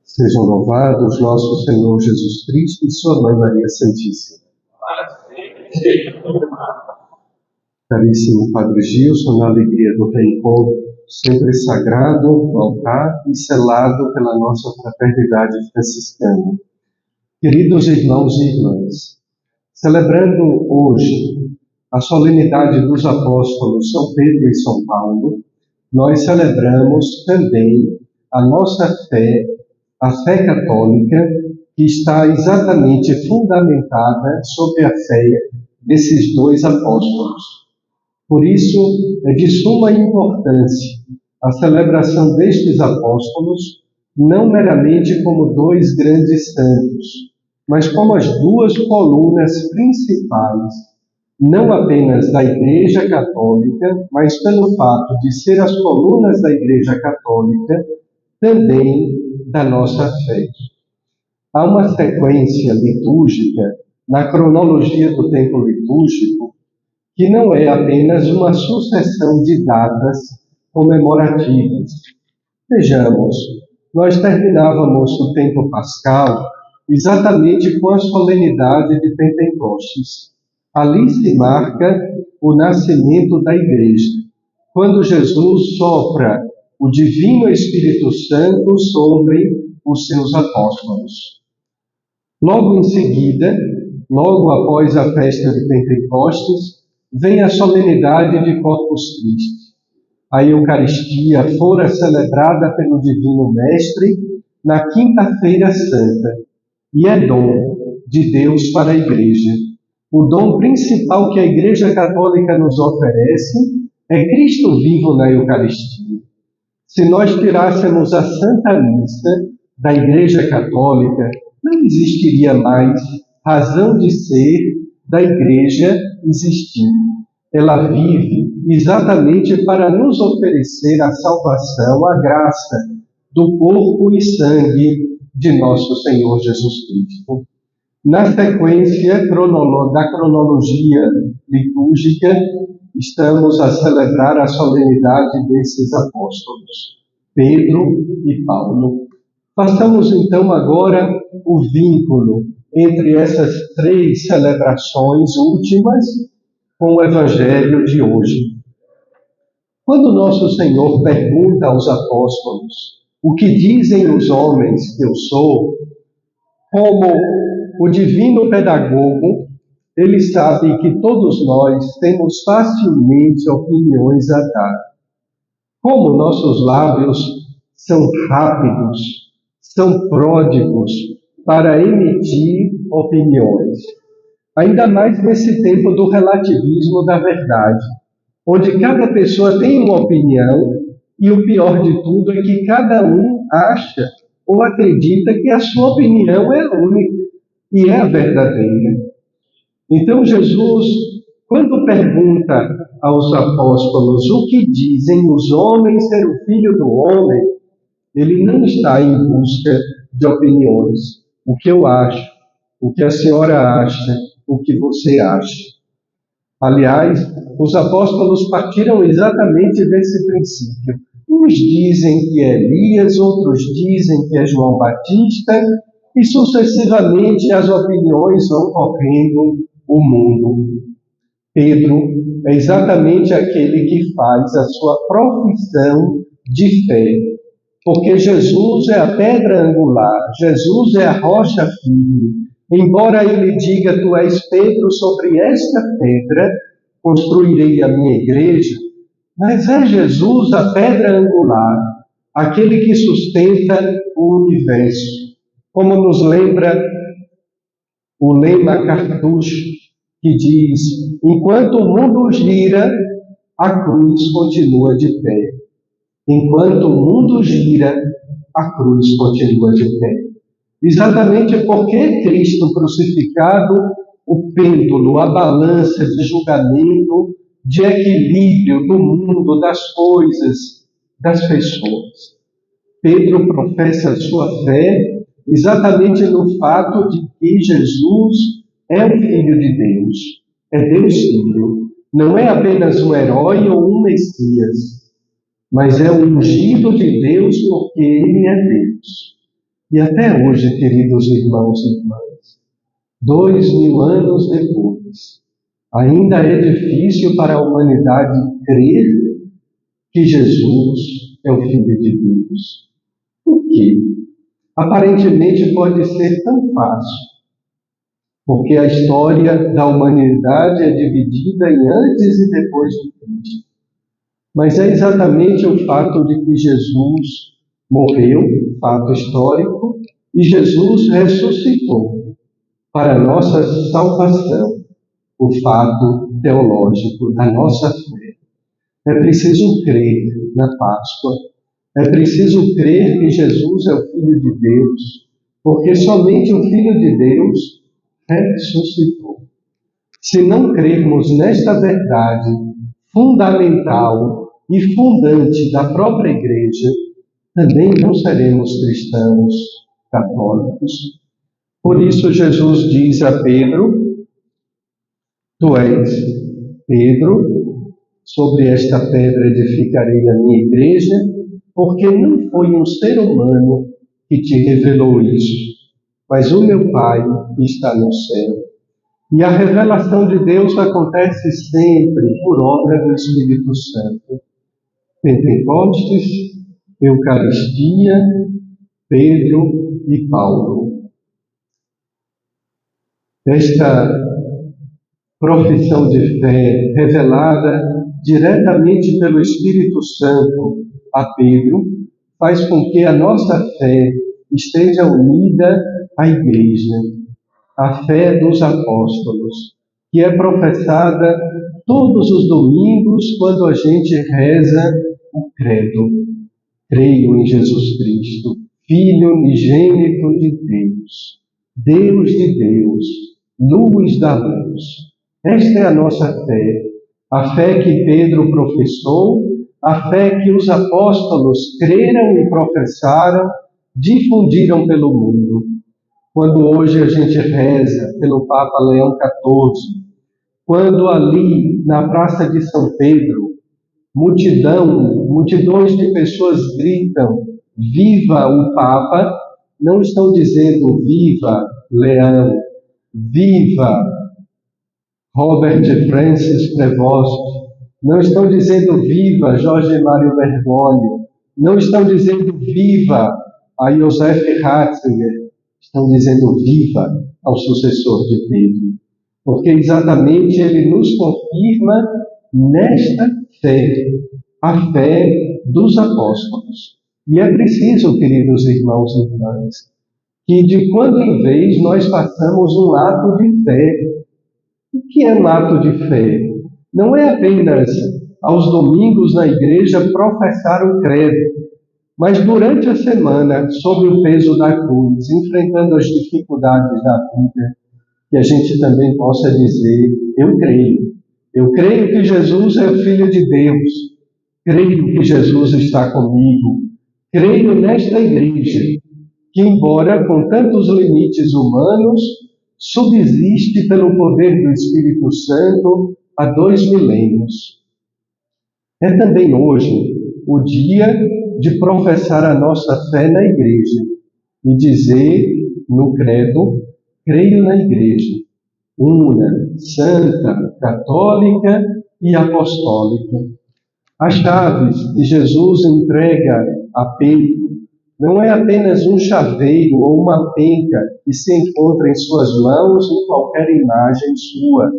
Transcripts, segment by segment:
Sejam louvados nosso Senhor Jesus Cristo e sua Mãe Maria Santíssima. Caríssimo Padre Gilson, na alegria do reencontro, sempre sagrado no altar e selado pela nossa fraternidade franciscana. Queridos irmãos e irmãs, celebrando hoje a solenidade dos apóstolos São Pedro e São Paulo, nós celebramos também a nossa fé, a fé católica, que está exatamente fundamentada sobre a fé desses dois apóstolos. Por isso, é de suma importância a celebração destes apóstolos, não meramente como dois grandes santos, mas como as duas colunas principais, não apenas da Igreja Católica, mas pelo fato de ser as colunas da Igreja Católica, também da nossa fé. Há uma sequência litúrgica na cronologia do tempo litúrgico que não é apenas uma sucessão de datas comemorativas. Vejamos, nós terminávamos o tempo pascal exatamente com a solenidade de Pentecostes. Ali se marca o nascimento da Igreja, quando Jesus sopra o Divino Espírito Santo sobre os seus apóstolos. Logo em seguida, logo após a festa de Pentecostes, vem a solenidade de Corpus Christi. A Eucaristia fora celebrada pelo Divino Mestre na Quinta-feira Santa e é dom de Deus para a Igreja. O dom principal que a Igreja Católica nos oferece é Cristo vivo na Eucaristia. Se nós tirássemos a Santa Missa da Igreja Católica, não existiria mais razão de ser da Igreja existir. Ela vive exatamente para nos oferecer a salvação, a graça do corpo e sangue de nosso Senhor Jesus Cristo. Na sequência da cronologia litúrgica, estamos a celebrar a solenidade desses apóstolos, Pedro e Paulo. Façamos então agora o vínculo entre essas três celebrações últimas com o Evangelho de hoje. Quando nosso Senhor pergunta aos apóstolos o que dizem os homens que eu sou, como o divino pedagogo, ele sabe que todos nós temos facilmente opiniões a dar. Como nossos lábios são rápidos, são pródigos para emitir opiniões. Ainda mais nesse tempo do relativismo da verdade, onde cada pessoa tem uma opinião e o pior de tudo é que cada um acha ou acredita que a sua opinião é a única e é a verdadeira. Então Jesus, quando pergunta aos apóstolos o que dizem os homens ser o Filho do Homem, ele não está em busca de opiniões. O que eu acho, o que a senhora acha, o que você acha. Aliás, os apóstolos partiram exatamente desse princípio. Uns dizem que é Elias, outros dizem que é João Batista, e sucessivamente as opiniões vão correndo o mundo. Pedro é exatamente aquele que faz a sua profissão de fé, porque Jesus é a pedra angular, Jesus é a rocha firme. Embora ele diga, tu és Pedro, sobre esta pedra construirei a minha igreja, mas é Jesus a pedra angular, aquele que sustenta o universo. Como nos lembra o lema Cartucho, que diz, enquanto o mundo gira, a cruz continua de pé. Enquanto o mundo gira, a cruz continua de pé. Exatamente porque Cristo crucificado, o pêndulo, a balança de julgamento, de equilíbrio do mundo, das coisas, das pessoas. Pedro professa a sua fé exatamente no fato de que Jesus é o Filho de Deus, é Deus Filho. Não é apenas um herói ou um Messias, mas é o ungido de Deus porque ele é Deus. E até hoje, queridos irmãos e irmãs, 2000 anos depois, ainda é difícil para a humanidade crer que Jesus é o Filho de Deus. Por quê? Aparentemente pode ser tão fácil, porque a história da humanidade é dividida em antes e depois de Cristo. Mas é exatamente o fato de que Jesus morreu, fato histórico, e Jesus ressuscitou para a nossa salvação, o fato teológico da nossa fé. É preciso crer na Páscoa, é preciso crer que Jesus é o Filho de Deus, porque somente o Filho de Deus ressuscitou. Se não crermos nesta verdade fundamental e fundante da própria Igreja, também não seremos cristãos católicos. Por isso Jesus diz a Pedro: tu és Pedro, sobre esta pedra edificarei a minha igreja, porque não foi um ser humano que te revelou isso, mas o meu Pai que está no céu. E a revelação de Deus acontece sempre por obra do Espírito Santo. Pentecostes, Eucaristia, Pedro e Paulo. Esta profissão de fé revelada diretamente pelo Espírito Santo a Pedro faz com que a nossa fé esteja unida à Igreja, a fé dos apóstolos, que é professada todos os domingos quando a gente reza o credo. Creio em Jesus Cristo, Filho unigênito de Deus, Deus de Deus, luz da luz. Esta é a nossa fé, a fé que Pedro professou, a fé que os apóstolos creram e professaram, difundiram pelo mundo. Quando hoje a gente reza pelo Papa Leão XIV, quando ali na Praça de São Pedro, multidões de pessoas gritam: viva o Papa, não estão dizendo viva Leão, viva Robert Francis Prevost, não estão dizendo viva Jorge Mário Bergoglio, não estão dizendo viva a Joseph Ratzinger, estão dizendo viva ao sucessor de Pedro, porque exatamente ele nos confirma nesta fé, a fé dos apóstolos. E é preciso, queridos irmãos e irmãs, que de quando em vez nós façamos um ato de fé. O que é um ato de fé? Não é apenas aos domingos na igreja professar o credo, mas durante a semana, sob o peso da cruz, enfrentando as dificuldades da vida, que a gente também possa dizer: eu creio. Eu creio que Jesus é o Filho de Deus. Creio que Jesus está comigo. Creio nesta igreja, que embora com tantos limites humanos, subsiste pelo poder do Espírito Santo há 2 milênios. É também hoje o dia de professar a nossa fé na igreja e dizer no credo: creio na igreja, una, santa, católica e apostólica. As chaves que Jesus entrega a Pedro não é apenas um chaveiro ou uma penca que se encontra em suas mãos em qualquer imagem sua.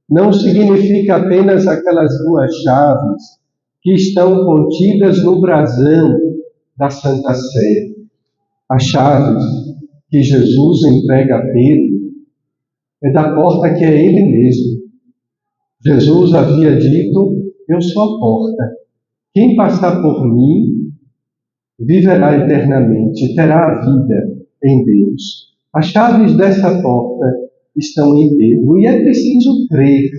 Não significa apenas aquelas 2 chaves que estão contidas no brasão da Santa Sé. As chaves que Jesus entrega a Pedro é da porta que é Ele mesmo. Jesus havia dito: eu sou a porta. Quem passar por mim viverá eternamente, terá a vida em Deus. As chaves dessa porta estão em Pedro. E é preciso crer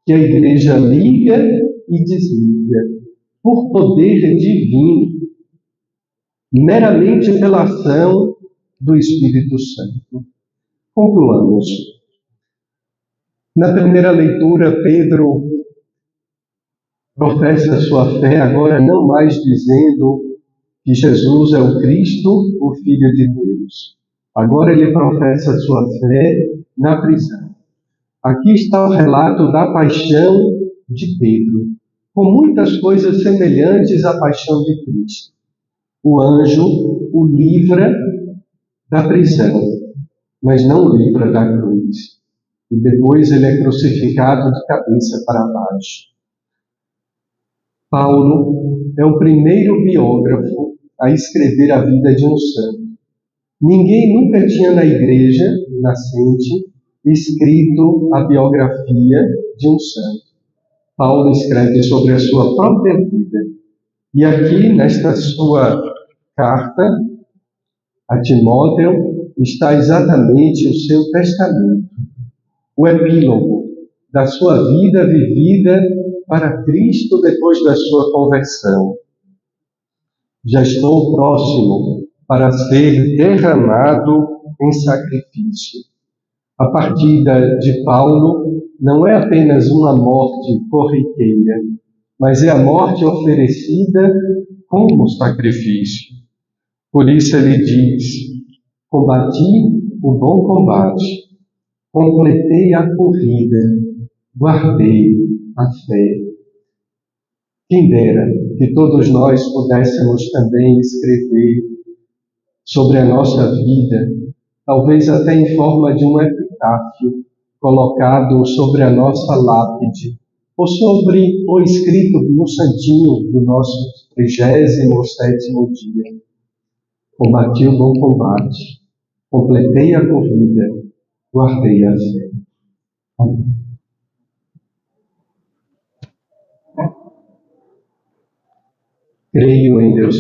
que a igreja liga e desliga por poder divino, meramente pela ação do Espírito Santo. Concluamos. Na primeira leitura, Pedro professa sua fé, agora não mais dizendo que Jesus é o Cristo, o Filho de Deus. Agora ele professa sua fé na prisão. Aqui está o relato da paixão de Pedro, com muitas coisas semelhantes à paixão de Cristo. O anjo o livra da prisão, mas não o livra da cruz. E depois ele é crucificado de cabeça para baixo. Paulo é o primeiro biógrafo a escrever a vida de um santo. Ninguém nunca tinha na igreja nascente escrito a biografia de um santo. Paulo escreve sobre a sua própria vida. E aqui, nesta sua carta a Timóteo, está exatamente o seu testamento, o epílogo da sua vida vivida para Cristo depois da sua conversão. Já estou próximo para ser derramado em sacrifício. A partida de Paulo não é apenas uma morte corriqueira, mas é a morte oferecida como sacrifício. Por isso ele diz: combati o bom combate, completei a corrida, guardei a fé. Quem dera que todos nós pudéssemos também escrever sobre a nossa vida, talvez até em forma de um epitáfio, colocado sobre a nossa lápide, ou escrito no santinho do nosso 37º dia. Combati o bom combate, completei a corrida, guardei a fé. Amém. Creio em Deus